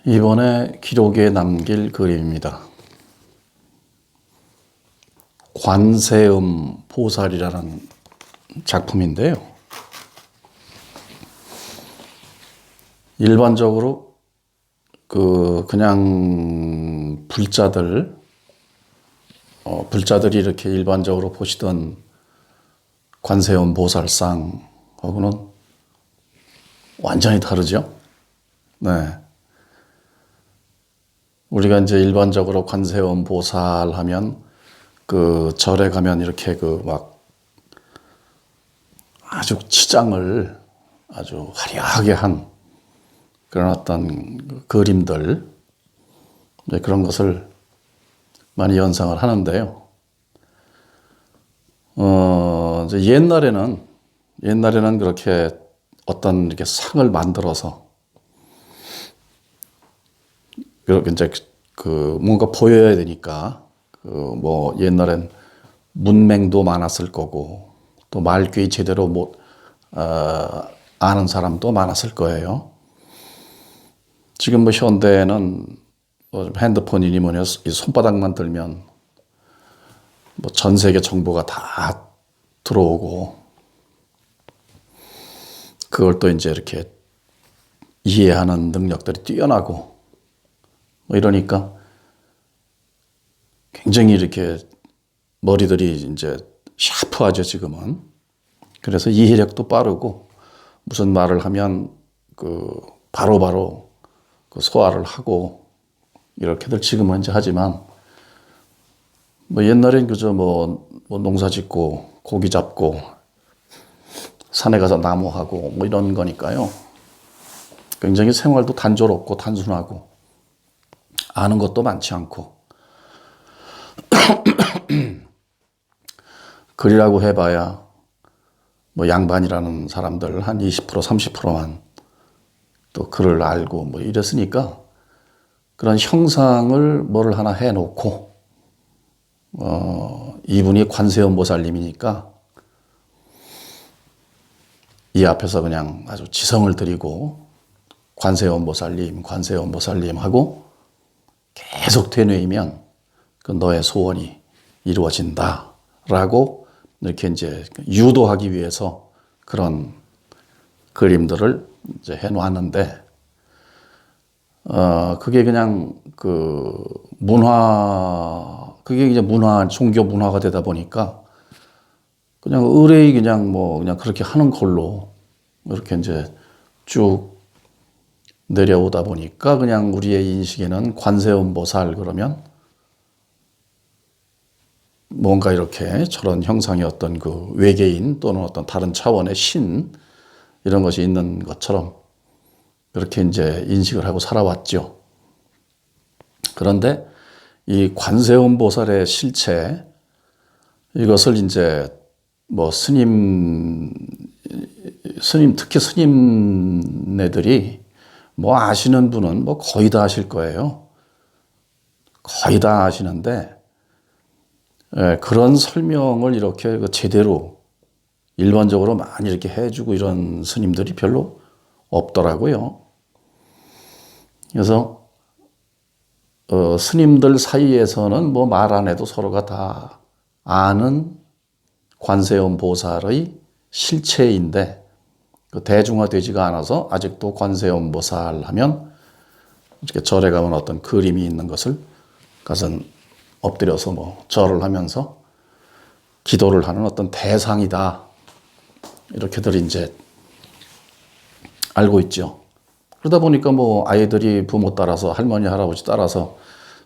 이번에 기록에 남길 그림입니다. 관세음 보살이라는 작품인데요. 일반적으로 그냥 불자들이 이렇게 일반적으로 보시던 관세음 보살상하고는 완전히 다르죠. 네. 우리가 이제 일반적으로 관세음 보살 하면 그 절에 가면 이렇게 막 아주 치장을 아주 화려하게 한 그런 어떤 그림들, 그런 것을 많이 연상을 하는데요. 이제 옛날에는 그렇게 어떤 이렇게 상을 만들어서 그렇게 이제 뭔가 보여야 되니까 뭐 옛날엔 문맹도 많았을 거고 또 말귀 제대로 못 아는 사람도 많았을 거예요. 지금 뭐 현대에는 핸드폰이니 뭐니 손바닥만 들면 뭐 전 세계 정보가 다 들어오고 그걸 또 이제 이렇게 이해하는 능력들이 뛰어나고 뭐 이러니까 굉장히 이렇게 머리들이 이제 샤프하죠, 지금은. 그래서 이해력도 빠르고 무슨 말을 하면 바로바로 소화를 하고 이렇게들 지금은 이제 하지만 뭐 옛날엔 그저 뭐 농사 짓고 고기 잡고 산에 가서 나무하고 뭐 이런 거니까요. 굉장히 생활도 단조롭고 단순하고 아는 것도 많지 않고 글이라고 해봐야 뭐 양반이라는 사람들 한 20% 30%만 또 글을 알고 뭐 이랬으니까 그런 형상을 뭐를 하나 해놓고 이분이 관세음보살님이니까 이 앞에서 그냥 아주 지성을 드리고 관세음보살님 하고 계속 되뇌이면 너의 소원이 이루어진다라고 이렇게 이제 유도하기 위해서 그런 그림들을 이제 해놓았는데, 그게 그냥 그게 이제 종교 문화가 되다 보니까 그냥 의뢰이 그냥 그렇게 하는 걸로 이렇게 이제 쭉 내려오다 보니까 그냥 우리의 인식에는 관세음 보살 그러면 뭔가 이렇게 저런 형상의 어떤 외계인 또는 어떤 다른 차원의 신 이런 것이 있는 것처럼 그렇게 이제 인식을 하고 살아왔죠. 그런데 이 관세음 보살의 실체 이것을 이제 뭐 특히 스님네들이 뭐 아시는 분은 뭐 거의 다 아실 거예요. 거의 다 아시는데 그런 설명을 이렇게 제대로 일반적으로 많이 이렇게 해주고 이런 스님들이 별로 없더라고요. 그래서 스님들 사이에서는 뭐 말 안 해도 서로가 다 아는 관세음 보살의 실체인데 대중화되지가 않아서 아직도 관세음 보살 하면 이렇게 절에 가면 어떤 그림이 있는 것을 가서 엎드려서 뭐 절을 하면서 기도를 하는 어떤 대상이다. 이렇게들 이제 알고 있죠. 그러다 보니까 뭐 아이들이 부모 따라서 할머니, 할아버지 따라서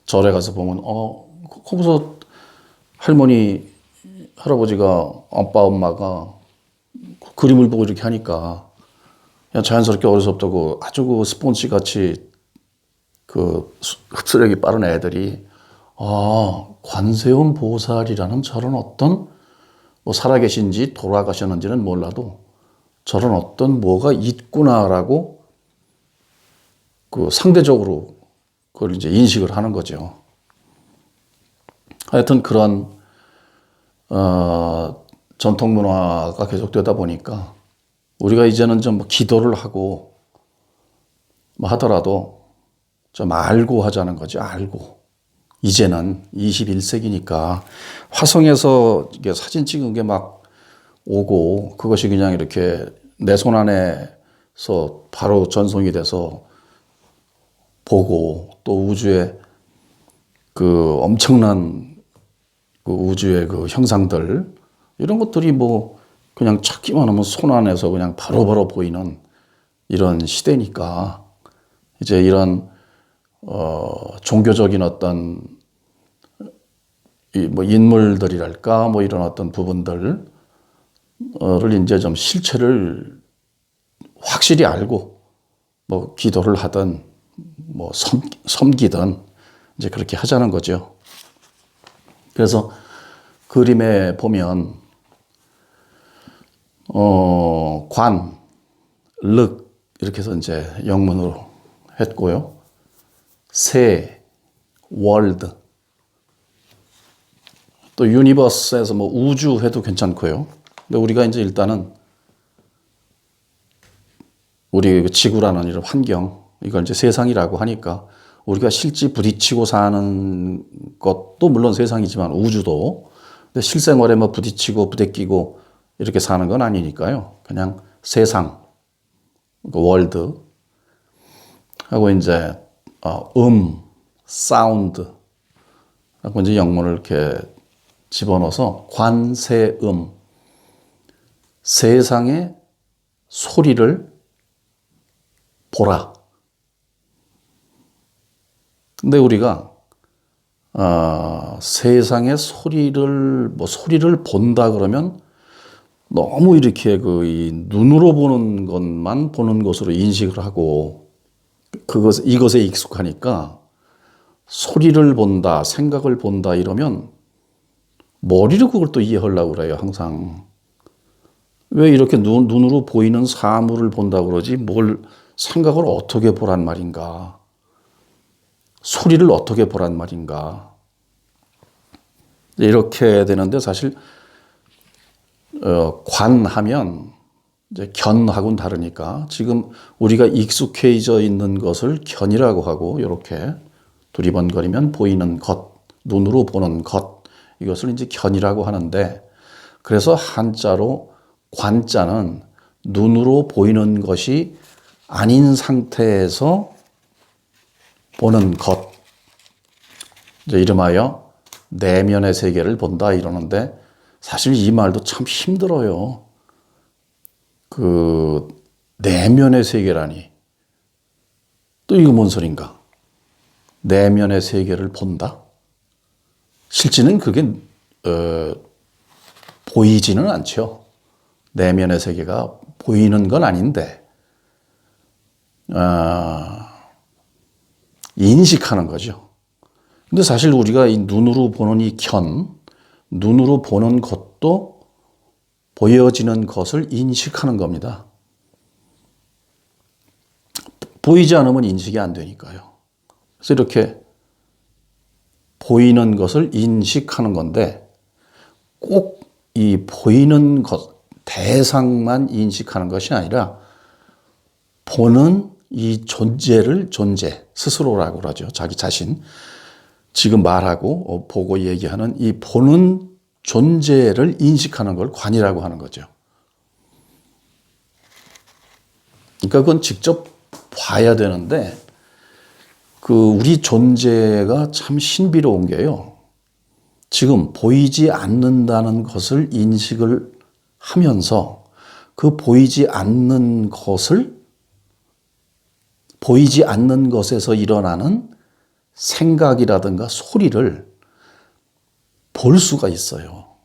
절에 가서 보면 거기서 할머니, 할아버지가 아빠, 엄마가 그림을 보고 이렇게 하니까 그냥 자연스럽게 어려서부터 아주 스폰지 같이 흡수력이 빠른 애들이 관세음 보살이라는 저런 어떤 뭐 살아계신지 돌아가셨는지는 몰라도 저런 어떤 뭐가 있구나라고 상대적으로 그걸 이제 인식을 하는 거죠. 하여튼 그런 전통 문화가 계속되다 보니까 우리가 이제는 좀 기도를 하고 뭐 하더라도 좀 알고 하자는 거죠. 알고. 이제는 21세기니까 화성에서 이게 사진 찍은 게 막 오고 그것이 그냥 이렇게 내 손 안에서 바로 전송이 돼서 보고 또 우주의 그 엄청난 그 우주의 그 형상들 이런 것들이 뭐 그냥 찾기만 하면 손 안에서 그냥 바로바로 보이는 이런 시대니까 이제 이런 종교적인 어떤 뭐 인물들이랄까 뭐 이런 어떤 부분들을 이제 좀 실체를 확실히 알고 뭐 기도를 하든 뭐 섬기든 이제 그렇게 하자는 거죠. 그래서 그림에 보면 관, 륵 이렇게 해서 이제 영문으로 했고요. 세, 월드, 또 유니버스에서 뭐 우주 해도 괜찮고요. 근데 우리가 이제 일단은 우리 지구라는 이런 환경, 이걸 이제 세상이라고 하니까 우리가 실제 부딪히고 사는 것도 물론 세상이지만 우주도 근데 실생활에 뭐 부딪히고 부대끼고 이렇게 사는 건 아니니까요. 그냥 세상, 그 월드 하고 이제 사운드 하고 이제 영문을 이렇게 집어넣어서 관세음, 세상의 소리를 보라. 근데 우리가 세상의 소리를 본다 그러면 너무 이렇게 이 눈으로 보는 것만 보는 것으로 인식을 하고 이것에 익숙하니까 소리를 본다, 생각을 본다 이러면 머리로 그걸 또 이해하려고 그래요, 항상. 왜 이렇게 눈으로 보이는 사물을 본다고 그러지? 뭘 생각을 어떻게 보란 말인가? 소리를 어떻게 보란 말인가? 이렇게 되는데 사실 관하면 이제 견하고는 다르니까 지금 우리가 익숙해져 있는 것을 견이라고 하고 이렇게 두리번거리면 보이는 것, 눈으로 보는 것 이것을 이제 견이라고 하는데 그래서 한자로 관자는 눈으로 보이는 것이 아닌 상태에서 보는 것, 이제 이름하여 내면의 세계를 본다 이러는데 사실 이 말도 참 힘들어요. 그 내면의 세계라니 또 이거 뭔 소린가? 내면의 세계를 본다? 실제는 그게 보이지는 않죠. 내면의 세계가 보이는 건 아닌데 인식하는 거죠. 근데 사실 우리가 이 눈으로 보는 이 눈으로 보는 것도 보여지는 것을 인식하는 겁니다. 보이지 않으면 인식이 안 되니까요. 그래서 이렇게 보이는 것을 인식하는 건데 꼭 이 보이는 것, 대상만 인식하는 것이 아니라 보는 이 존재, 스스로라고 그러죠. 자기 자신. 지금 말하고 보고 얘기하는 이 보는 존재를 인식하는 걸 관이라고 하는 거죠. 그러니까 그건 직접 봐야 되는데 우리 존재가 참 신비로운 게요. 지금 보이지 않는다는 것을 인식을 하면서 그 보이지 않는 것에서 일어나는 생각이라든가 소리를 볼 수가 있어요.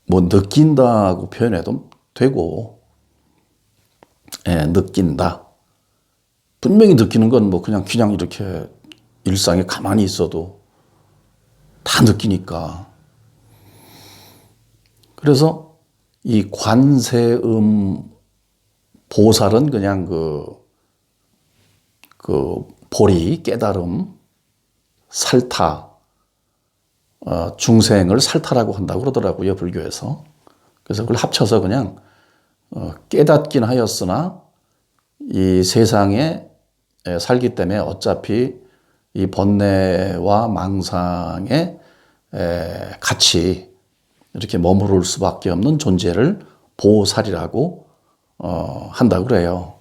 뭐 느낀다고 표현해도 되고, 느낀다. 분명히 느끼는 건 뭐 그냥 이렇게 일상에 가만히 있어도 다 느끼니까. 그래서 이 관세음 보살은 그냥 보리, 깨달음, 살타, 중생을 살타라고 한다고 그러더라고요, 불교에서. 그래서 그걸 합쳐서 그냥 깨닫긴 하였으나 이 세상에 살기 때문에 어차피 이 번뇌와 망상에 같이 이렇게 머무를 수밖에 없는 존재를 보살이라고 한다고 그래요.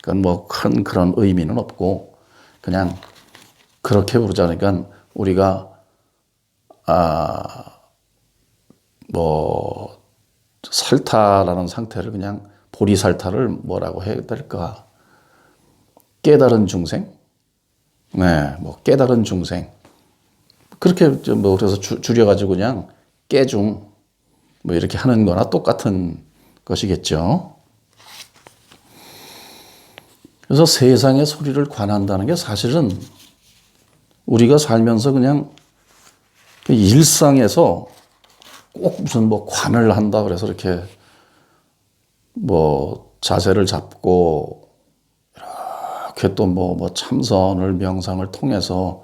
그건 뭐 큰 그런 의미는 없고 그냥 그렇게 부르자. 그러니까 우리가 뭐 살타라는 상태를 그냥 보리살타를 뭐라고 해야 될까? 깨달은 중생? 네, 뭐 깨달은 중생. 그렇게 뭐 그래서 줄여가지고 그냥 깨중 뭐 이렇게 하는 거나 똑같은 것이겠죠. 그래서 세상의 소리를 관한다는 게 사실은 우리가 살면서 그냥 그 일상에서 꼭 무슨 뭐 관을 한다 그래서 이렇게 뭐 자세를 잡고 이렇게 또 뭐 참선을 명상을 통해서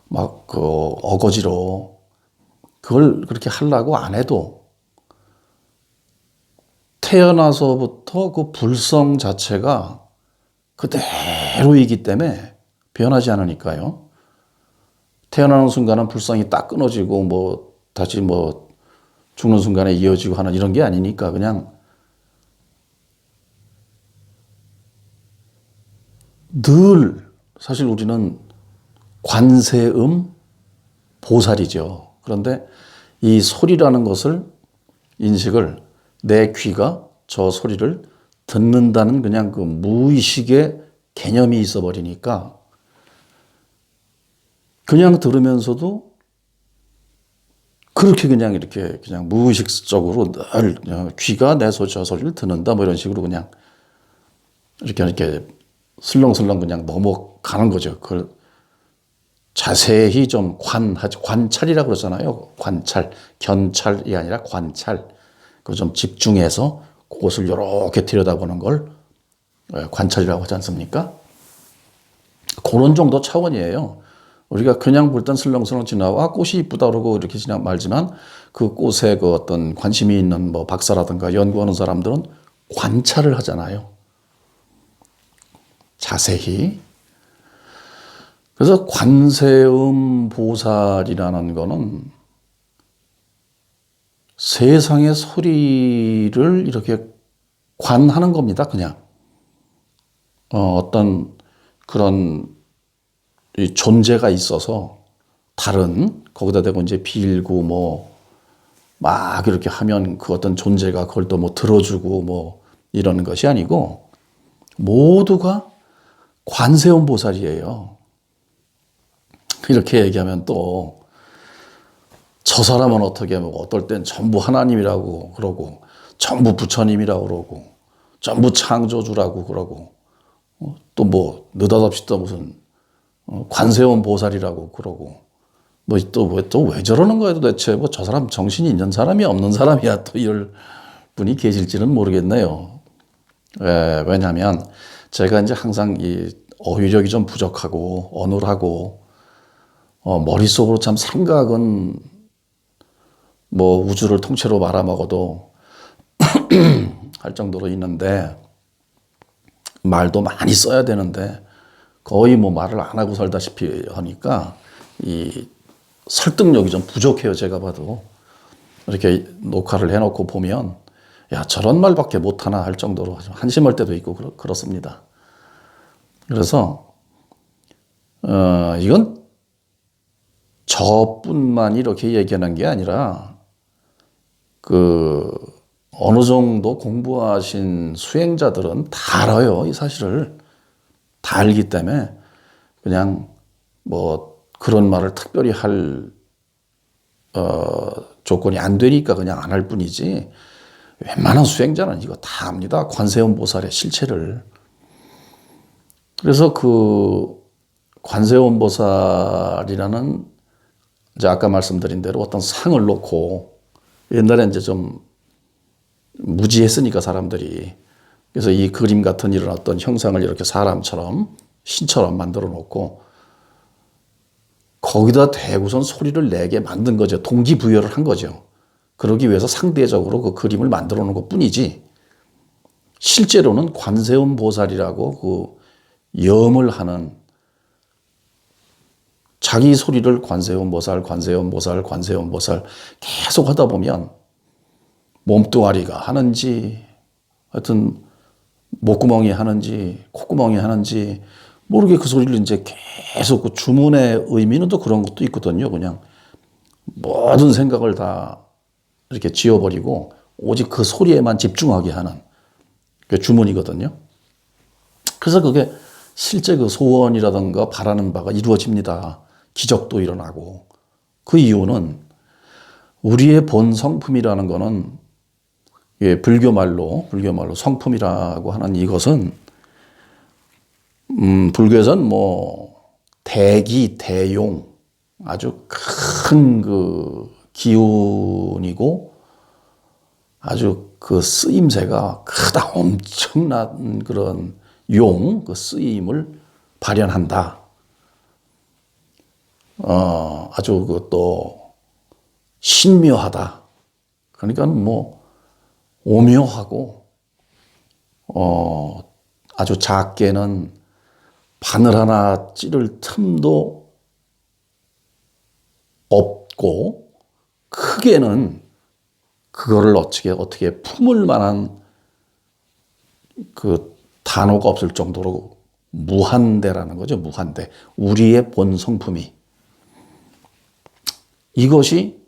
막 그 어거지로 그걸 그렇게 하려고 안 해도 태어나서부터 그 불성 자체가 그대로이기 때문에 변하지 않으니까요. 태어나는 순간은 불성이 딱 끊어지고 뭐 다시 뭐 죽는 순간에 이어지고 하는 이런 게 아니니까 그냥 늘 사실 우리는 관세음 보살이죠. 그런데 이 소리라는 것을 인식을 내 귀가 저 소리를 듣는다는 그냥 그 무의식의 개념이 있어 버리니까 그냥 들으면서도 그렇게 그냥 이렇게 그냥 무의식적으로 늘 귀가 내 저 소리를 듣는다 뭐 이런 식으로 그냥 이렇게 슬렁슬렁 그냥 넘어가는 거죠. 그걸 자세히 좀 관찰이라고 그러잖아요. 관찰, 견찰이 아니라 관찰. 그 좀 집중해서 그것을 이렇게 들여다보는 걸 관찰이라고 하지 않습니까? 그런 정도 차원이에요. 우리가 그냥 볼 땐 슬렁슬렁 지나와 꽃이 이쁘다 그러고 이렇게 지나 말지만 그 꽃에 그 어떤 관심이 있는 뭐 박사라든가 연구하는 사람들은 관찰을 하잖아요. 자세히. 그래서 관세음 보살이라는 거는 세상의 소리를 이렇게 관하는 겁니다, 그냥. 어떤 그런 이 존재가 있어서 다른, 거기다 대고 이제 빌고 뭐 막 이렇게 하면 그 어떤 존재가 그걸 또 뭐 들어주고 뭐 이러는 것이 아니고 모두가 관세음 보살이에요. 이렇게 얘기하면 또 저 사람은 어떻게 뭐 어떨 땐 전부 하나님이라고 그러고 전부 부처님이라고 그러고 전부 창조주라고 그러고 또 뭐 느닷없이 또 무슨 관세음 보살이라고 그러고 뭐 또 왜 저러는 거예요 도대체 뭐 저 사람 정신이 있는 사람이 없는 사람이야 또 이럴 분이 계실지는 모르겠네요. 왜냐하면 제가 이제 항상 이 어휘력이 좀 부족하고 어눌하고 머릿속으로 참 생각은 뭐 우주를 통째로 말아먹어도 할 정도로 있는데 말도 많이 써야 되는데 거의 뭐 말을 안 하고 살다시피 하니까 이 설득력이 좀 부족해요. 제가 봐도 이렇게 녹화를 해놓고 보면 야 저런 말밖에 못하나 할 정도로 한심할 때도 있고 그렇습니다. 그래서 이건 저뿐만 이렇게 얘기하는 게 아니라 그 어느 정도 공부하신 수행자들은 다 알아요. 이 사실을 다 알기 때문에 그냥 뭐 그런 말을 특별히 할 조건이 안 되니까 그냥 안 할 뿐이지 웬만한 수행자는 이거 다 압니다. 관세음 보살의 실체를. 그래서 그 관세음 보살이라는 이제 아까 말씀드린 대로 어떤 상을 놓고 옛날에 이제 좀 무지했으니까 사람들이 그래서 이 그림 같은 이런 어떤 형상을 이렇게 사람처럼 신처럼 만들어 놓고 거기다 대고선 소리를 내게 만든 거죠. 동기부여를 한 거죠. 그러기 위해서 상대적으로 그 그림을 만들어 놓은 것 뿐이지 실제로는 관세음 보살이라고 그 염을 하는 자기 소리를 관세음보살, 관세음보살, 관세음보살 계속 하다 보면 몸뚱아리가 하는지 하여튼 목구멍이 하는지 콧구멍이 하는지 모르게 그 소리를 이제 계속 그 주문의 의미는 또 그런 것도 있거든요. 그냥 모든 생각을 다 이렇게 지워버리고 오직 그 소리에만 집중하게 하는 그 주문이거든요. 그래서 그게 실제 그 소원이라든가 바라는 바가 이루어집니다. 기적도 일어나고. 그 이유는 우리의 본 성품이라는 거는 불교 말로 성품이라고 하는 이것은 불교에서는 뭐 대기, 대용 아주 큰 그 기운이고 아주 그 쓰임새가 크다 엄청난 그런 그 쓰임을 발현한다. 아주 그 또 신묘하다. 그러니까 뭐 오묘하고 아주 작게는 바늘 하나 찌를 틈도 없고 크게는 그거를 어떻게 품을 만한 그 단어가 없을 정도로 무한대라는 거죠. 무한대. 우리의 본 성품이. 이것이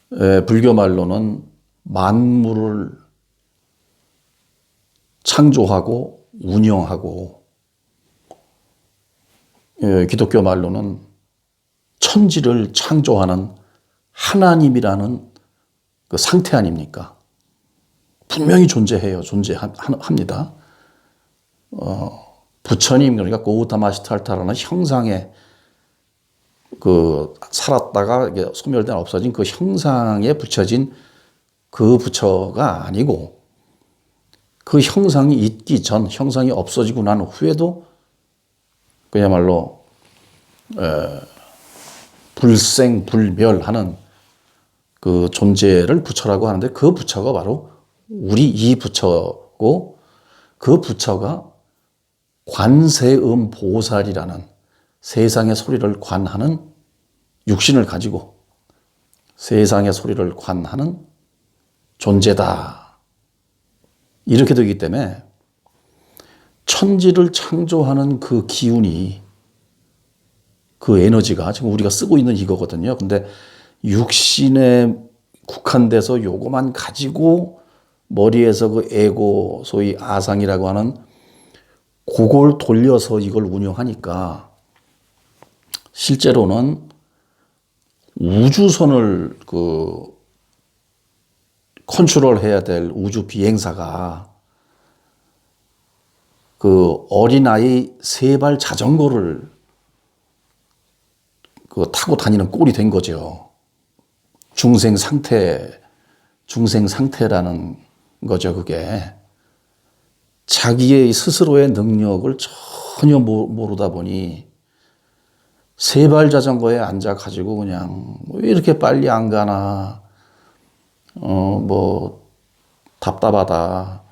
불교 말로는 만물을 창조하고 운영하고 기독교 말로는 천지를 창조하는 하나님이라는 그 상태 아닙니까? 분명히 존재해요. 존재합니다. 부처님, 그러니까 고우타마시탈타라는 형상에 그 살았다가 소멸된 없어진 그 형상에 붙여진 그 부처가 아니고 그 형상이 있기 전, 형상이 없어지고 난 후에도 그야말로 불생불멸하는 그 존재를 부처라고 하는데 그 부처가 바로 우리 이 부처고 그 부처가 관세음 보살이라는 세상의 소리를 관하는 육신을 가지고 세상의 소리를 관하는 존재다. 이렇게 되기 때문에 천지를 창조하는 그 기운이 그 에너지가 지금 우리가 쓰고 있는 이거거든요. 근데 육신에 국한돼서 요거만 가지고 머리에서 그 에고 소위 아상이라고 하는 그걸 돌려서 이걸 운영하니까 실제로는 우주선을 그 컨트롤해야 될 우주 비행사가 그 어린아이 세발 자전거를 그 타고 다니는 꼴이 된 거죠. 중생 상태라는 거죠, 그게. 자기의 스스로의 능력을 전혀 모르다 보니 세발 자전거에 앉아가지고 그냥 왜 이렇게 빨리 안 가나, 뭐, 답답하다.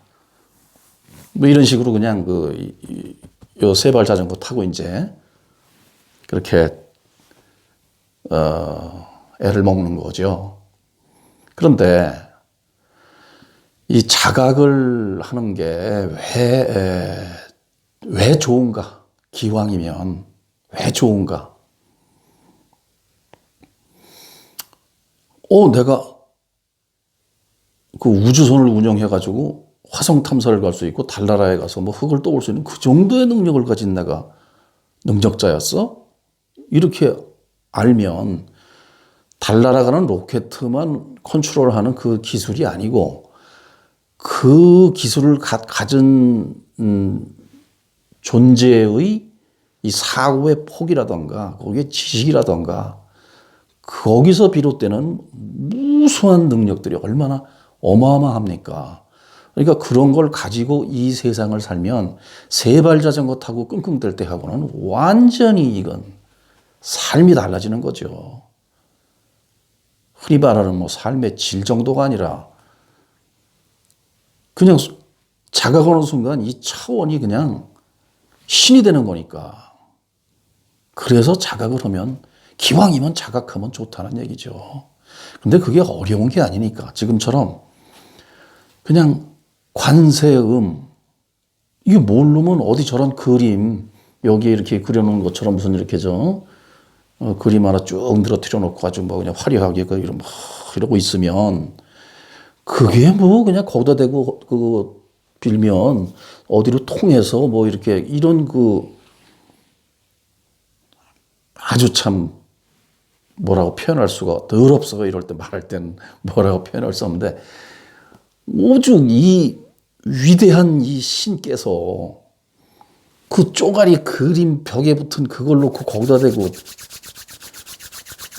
뭐 이런 식으로 그냥 요 세발 자전거 타고 이제 그렇게, 애를 먹는 거죠. 그런데 이 자각을 하는 게 왜 좋은가? 기왕이면 왜 좋은가? 내가 그 우주선을 운영해가지고 화성 탐사를 갈 수 있고 달나라에 가서 뭐 흙을 떠올 수 있는 그 정도의 능력을 가진 내가 능력자였어? 이렇게 알면 달나라 가는 로켓만 컨트롤하는 그 기술이 아니고 그 기술을 가진 존재의 이 사고의 폭이라던가 거기에 지식이라던가 거기서 비롯되는 무수한 능력들이 얼마나 어마어마합니까? 그러니까 그런 걸 가지고 이 세상을 살면 세발 자전거 타고 끙끙댈 때 하고는 완전히 이건 삶이 달라지는 거죠. 흔히 말하는 뭐 삶의 질 정도가 아니라 그냥 자각하는 순간 이 차원이 그냥 신이 되는 거니까. 그래서 자각을 하면 기왕이면 자각하면 좋다는 얘기죠. 근데 그게 어려운 게 아니니까 지금처럼 그냥 관세음 이게 모르면 어디 저런 그림 여기에 이렇게 그려놓은 것처럼 무슨 이렇게 그림 하나 쭉 늘어뜨려 놓고 아주 뭐 그냥 화려하게 이러고 있으면 그게 뭐 그냥 거기다 대고 빌면 어디로 통해서 뭐 이렇게 이런 아주 참 뭐라고 표현할 수가 덜 없어. 이럴 때 말할 땐 뭐라고 표현할 수 없는데 오죽 이 위대한 이 신께서 그 쪼가리 그림 벽에 붙은 그걸 놓고 거기다 대고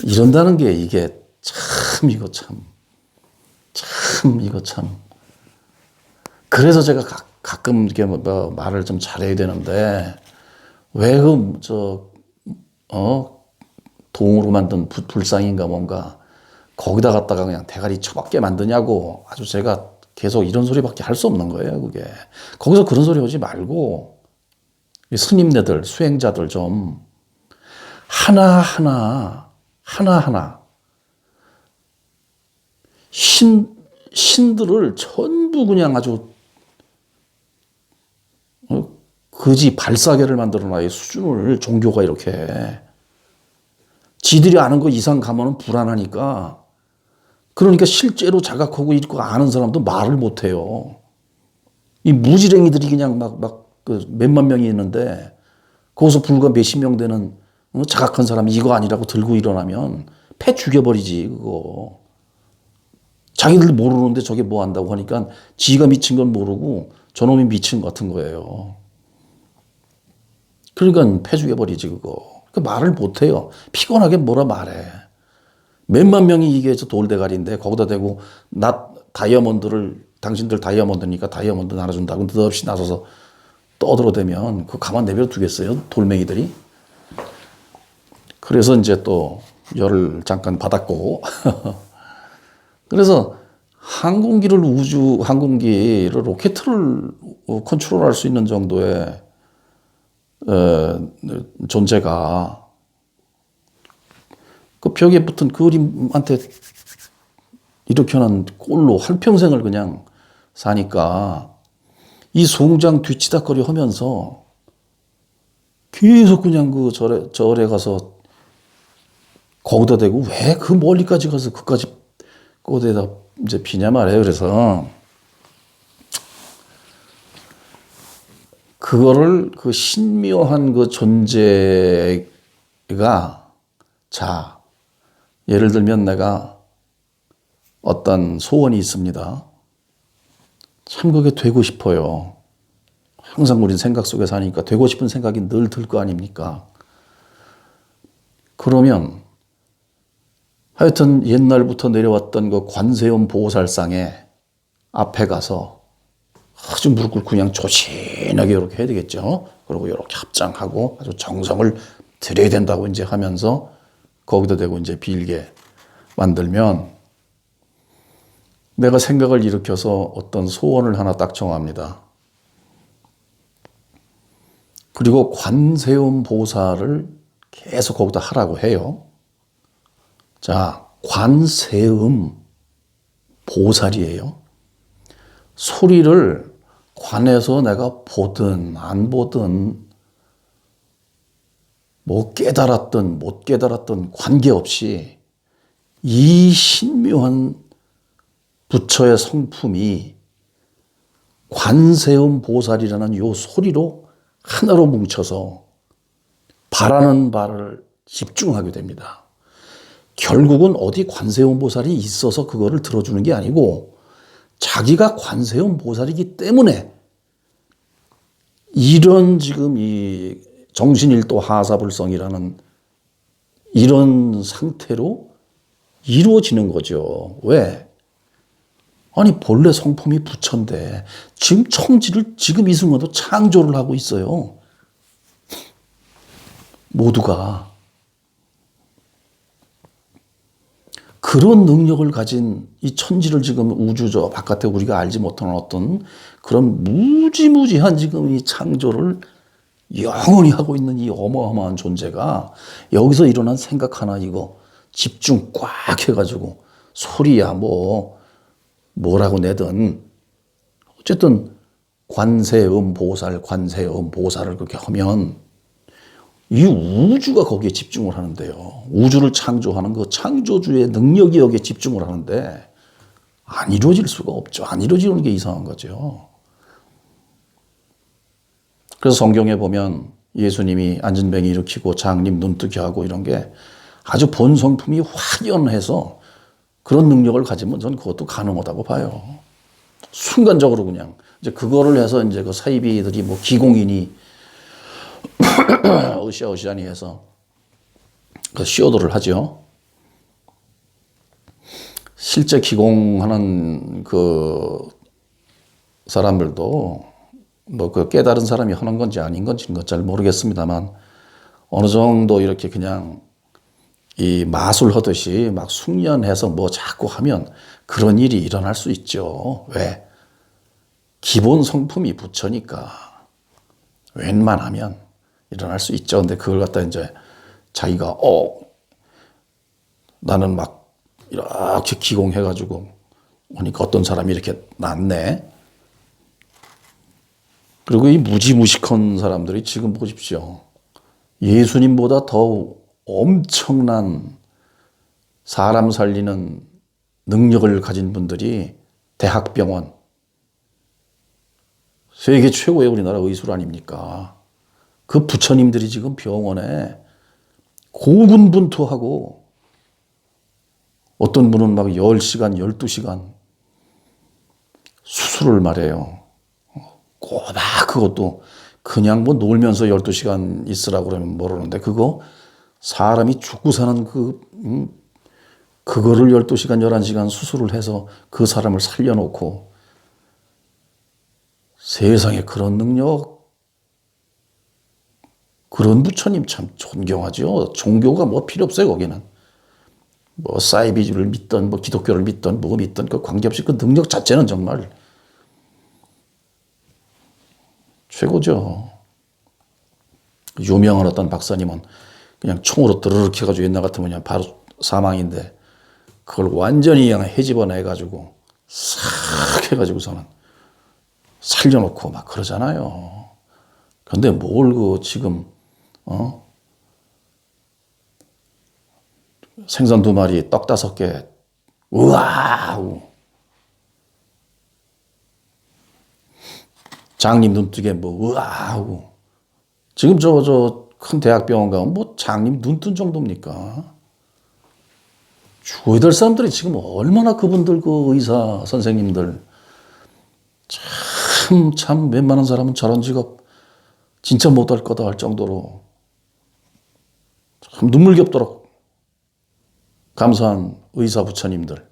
이런다는 게 이게 참 이거 참 그래서 제가 가끔 이렇게 뭐 말을 좀 잘해야 되는데 왜 동으로 만든 불상인가 뭔가 거기다 갖다가 그냥 대가리 처박게 만드냐고 아주 제가 계속 이런 소리밖에 할 수 없는 거예요. 그게 거기서 그런 소리 하지 말고 스님네들 수행자들 좀 하나하나 신들을 전부 그냥 아주 거지 발사계를 만들어놔요. 수준을 종교가 이렇게 지들이 아는 거 이상 가면은 불안하니까 그러니까 실제로 자각하고 있고 아는 사람도 말을 못해요. 이 무지랭이들이 그냥 몇만 명이 있는데 거기서 불과 몇십 명 되는 자각한 사람이 이거 아니라고 들고 일어나면 패 죽여버리지 그거. 자기들 모르는데 저게 뭐 한다고 하니까 지가 미친 건 모르고 저놈이 미친 것 같은 거예요. 그러니까 패 죽여버리지 그거. 말을 못해요. 피곤하게 뭐라 말해. 몇만 명이 이게 돌대가리인데 거기다 대고 당신들 다이아몬드니까 다이아몬드 나눠준다고 느닷없이 나서서 떠들어대면 그거 가만 내버려 두겠어요? 돌멩이들이. 그래서 이제 또 열을 잠깐 받았고 그래서 항공기를 로켓을 컨트롤할 수 있는 정도의 존재가 그 벽에 붙은 그림한테 일으켜놓은 꼴로 한평생을 그냥 사니까 이 송장 뒤치다거리 하면서 계속 그냥 절에 가서 거기다 대고 왜 그 멀리까지 가서 그까지 거기다 이제 비냐 말이에요. 그래서 그거를 그 신묘한 그 존재가 자 예를 들면 내가 어떤 소원이 있습니다. 참 그게 되고 싶어요. 항상 우린 생각 속에 사니까 되고 싶은 생각이 늘 들 거 아닙니까? 그러면 하여튼 옛날부터 내려왔던 그 관세음 보살상에 앞에 가서 아주 무릎 꿇고 그냥 조신하게 이렇게 해야 되겠죠. 그리고 이렇게 합장하고 아주 정성을 들여야 된다고 이제 하면서 거기다 대고 이제 빌게 만들면 내가 생각을 일으켜서 어떤 소원을 하나 딱 정합니다. 그리고 관세음 보살을 계속 거기다 하라고 해요. 자, 관세음 보살이에요. 소리를 관에서 내가 보든 안 보든 뭐 깨달았든 못 깨달았든 관계없이 이 신묘한 부처의 성품이 관세음 보살이라는 요 소리로 하나로 뭉쳐서 바라는 바를 집중하게 됩니다. 결국은 어디 관세음 보살이 있어서 그거를 들어주는 게 아니고 자기가 관세음 보살이기 때문에 이런 지금 이 정신일도 하사불성이라는 이런 상태로 이루어지는 거죠. 왜? 아니 본래 성품이 부처인데 지금 청지를 지금 이 순간도 창조를 하고 있어요. 모두가. 그런 능력을 가진 이 천지를 지금 우주 저 바깥에 우리가 알지 못하는 어떤 그런 무지무지한 지금 이 창조를 영원히 하고 있는 이 어마어마한 존재가 여기서 일어난 생각 하나 이거 집중 꽉 해가지고 소리야 뭐라고 내든 어쨌든 관세음보살 관세음보살을 그렇게 하면 이 우주가 거기에 집중을 하는데요. 우주를 창조하는 그 창조주의 능력이 여기에 집중을 하는데 안 이루어질 수가 없죠. 안 이루어지는 게 이상한 거죠. 그래서 성경에 보면 예수님이 안진뱅이 일으키고 장님 눈뜨게 하고 이런 게 아주 본성품이 확연해서 그런 능력을 가지면 저는 그것도 가능하다고 봐요. 순간적으로 그냥 이제 그거를 해서 이제 그 사이비들이 뭐 기공인이 으쌰으쌰니 해서 그 쇼도를 하죠. 실제 기공하는 그 사람들도 뭐 그 깨달은 사람이 하는 건지 아닌 건지는 잘 모르겠습니다만 어느 정도 이렇게 그냥 이 마술 하듯이 막 숙련해서 뭐 자꾸 하면 그런 일이 일어날 수 있죠. 왜? 기본 성품이 부처니까 웬만하면 일어날 수 있죠. 근데 그걸 갖다 이제 자기가 나는 막 이렇게 기공해가지고 보니까 어떤 사람이 이렇게 낫네. 그리고 이 무지무식한 사람들이 지금 보십시오. 예수님보다 더 엄청난 사람 살리는 능력을 가진 분들이 대학병원, 세계 최고의 우리나라 의술 아닙니까? 그 부처님들이 지금 병원에 고군분투하고 어떤 분은 막 10시간, 12시간 수술을 말해요. 꼬박 그것도 그냥 뭐 놀면서 12시간 있으라고 그러면 모르는데 그거 사람이 죽고 사는 그거를 12시간, 11시간 수술을 해서 그 사람을 살려놓고 세상에 그런 능력, 그런 부처님 참 존경하죠. 종교가 뭐 필요 없어요, 거기는. 뭐 사이비주를 믿던, 뭐 기독교를 믿던, 뭐 믿던 그 관계없이 그 능력 자체는 정말 최고죠. 유명한 어떤 박사님은 그냥 총으로 드르륵 해가지고 옛날 같으면 그냥 바로 사망인데 그걸 완전히 그냥 헤집어내가지고 싹 해가지고서는 살려놓고 막 그러잖아요. 근데 뭘 지금, 생선 2마리, 떡 5개, 우와! 하고 장님 눈뜨게 우와! 하고 지금 큰 대학병원 가면 장님 눈 뜬 정도입니까? 죽어야 될 사람들이 지금 얼마나 그분들 그 의사 선생님들 참 웬만한 사람은 저런 직업 진짜 못할 거다 할 정도로 참 눈물겹도록 감사한 의사 부처님들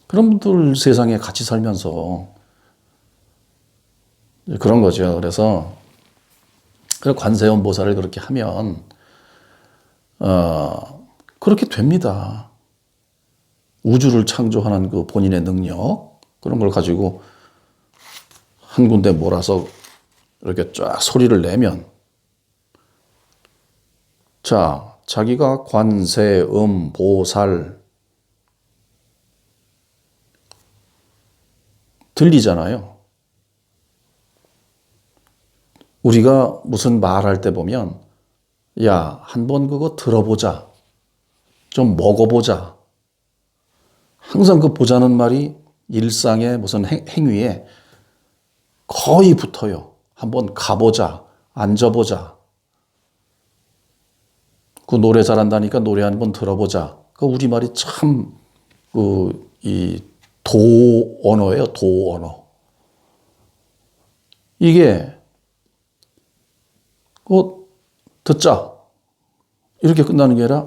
그런 분들 세상에 같이 살면서 그런 거죠. 그래서 관세음 보살을 그렇게 하면 그렇게 됩니다. 우주를 창조하는 그 본인의 능력 그런 걸 가지고 한 군데 몰아서 이렇게 쫙 소리를 내면 자, 자기가 관세음 보살 들리잖아요. 우리가 무슨 말할 때 보면 야, 한번 그거 들어보자. 좀 먹어보자. 항상 그 보자는 말이 일상의 무슨 행위에 거의 붙어요. 한번 가보자. 앉아보자. 그 노래 잘한다니까 노래 한번 들어보자. 그 우리말이 참, 이 도언어예요. 도언어. 이게, 듣자. 이렇게 끝나는 게 아니라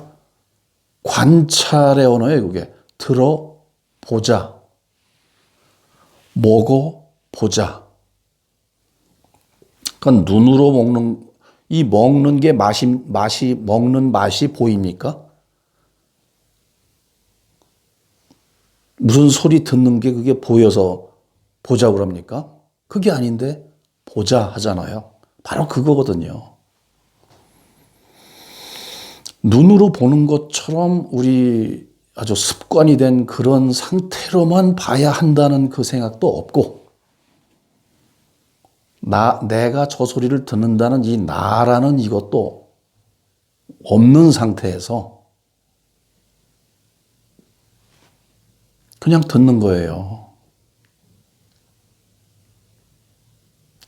관찰의 언어예요. 그게. 들어보자. 먹어보자. 그러니까 눈으로 먹는 게 먹는 맛이 보입니까? 무슨 소리 듣는 게 그게 보여서 보자고 그럽니까? 그게 아닌데 보자 하잖아요. 바로 그거거든요. 눈으로 보는 것처럼 우리 아주 습관이 된 그런 상태로만 봐야 한다는 그 생각도 없고, 내가 저 소리를 듣는다는 이 나라는 이것도 없는 상태에서 그냥 듣는 거예요.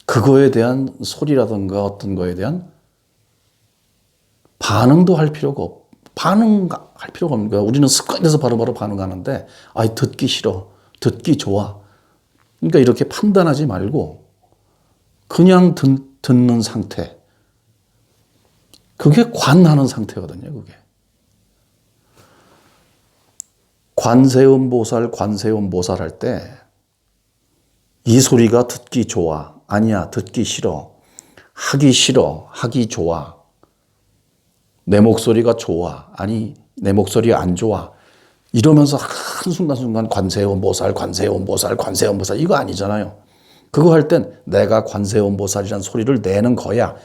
그거에 대한 소리라든가 어떤 거에 대한 반응도 할 필요가 반응할 필요가 없는 거야. 우리는 습관이 돼서 바로바로 반응하는데, 듣기 싫어, 듣기 좋아. 그러니까 이렇게 판단하지 말고 그냥 듣는 상태. 그게 관하는 상태거든요, 그게. 관세음보살 할 때 이 소리가 듣기 좋아, 아니야, 듣기 싫어, 하기 좋아, 내 목소리가 좋아, 아니, 내 목소리 안 좋아, 이러면서 한순간순간 관세음보살 이거 아니잖아요. 그거 할 땐 내가 관세음보살이라는 소리를 내는 거야,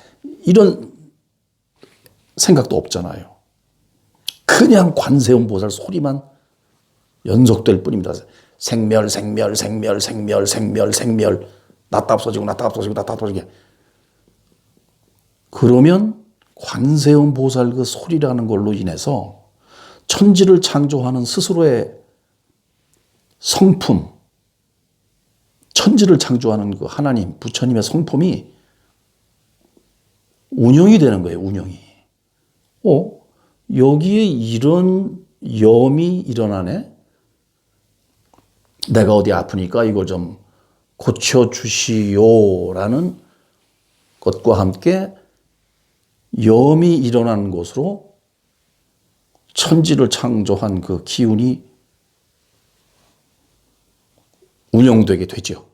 이런 생각도 없잖아요. 그냥 관세음보살 소리만 연속될 뿐입니다. 생멸, 났다 없어지고. 그러면 관세음보살 그 소리라는 걸로 인해서 천지를 창조하는 스스로의 성품, 천지를 창조하는 그 하나님, 부처님의 성품이 운영이 되는 거예요, 운영이. 여기에 이런 염이 일어나네? 내가 어디 아프니까 이걸 좀 고쳐주시오라는 것과 함께 염이 일어나는 곳으로 천지를 창조한 그 기운이 운영되게 되죠.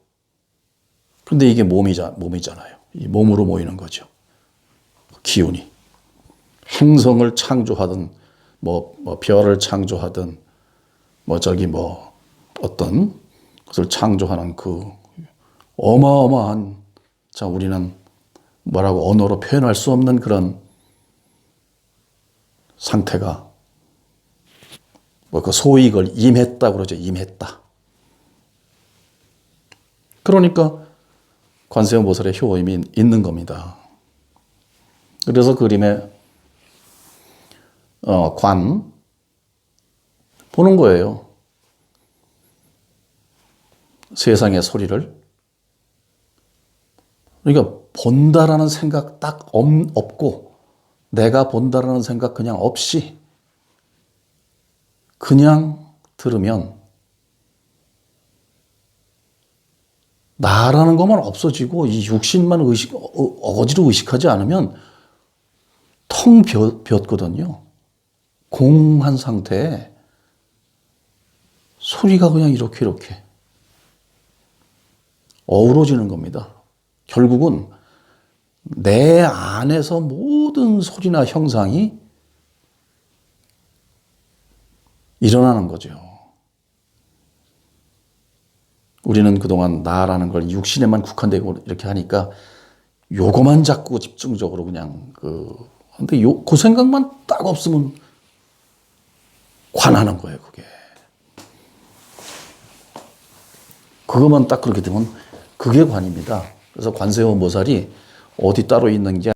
그런데 이게 몸이잖아요. 이 몸으로 모이는 거죠. 기운이. 행성을 창조하든, 별을 창조하든, 어떤 것을 창조하는 그 어마어마한, 우리는 언어로 표현할 수 없는 그런 상태가, 소위 이걸 임했다 그러죠. 임했다. 그러니까 관세음보살의 효임이 있는 겁니다. 그래서 그림에 관 보는 거예요. 세상의 소리를. 그러니까 본다라는 생각 딱 없고, 내가 본다라는 생각 그냥 없이 그냥 들으면 나라는 것만 없어지고 이 육신만 어거지로 의식하지 않으면 텅 비었거든요. 공한 상태에 소리가 그냥 이렇게 어우러지는 겁니다. 결국은 내 안에서 모든 소리나 형상이 일어나는 거죠. 우리는 그동안 나라는 걸 육신에만 국한되고 이렇게 하니까 요거만 자꾸 집중적으로 그냥 근데 그 생각만 딱 없으면 관하는 거예요, 그게. 그것만 딱 그렇게 되면 그게 관입니다. 그래서 관세음보살이 어디 따로 있는 게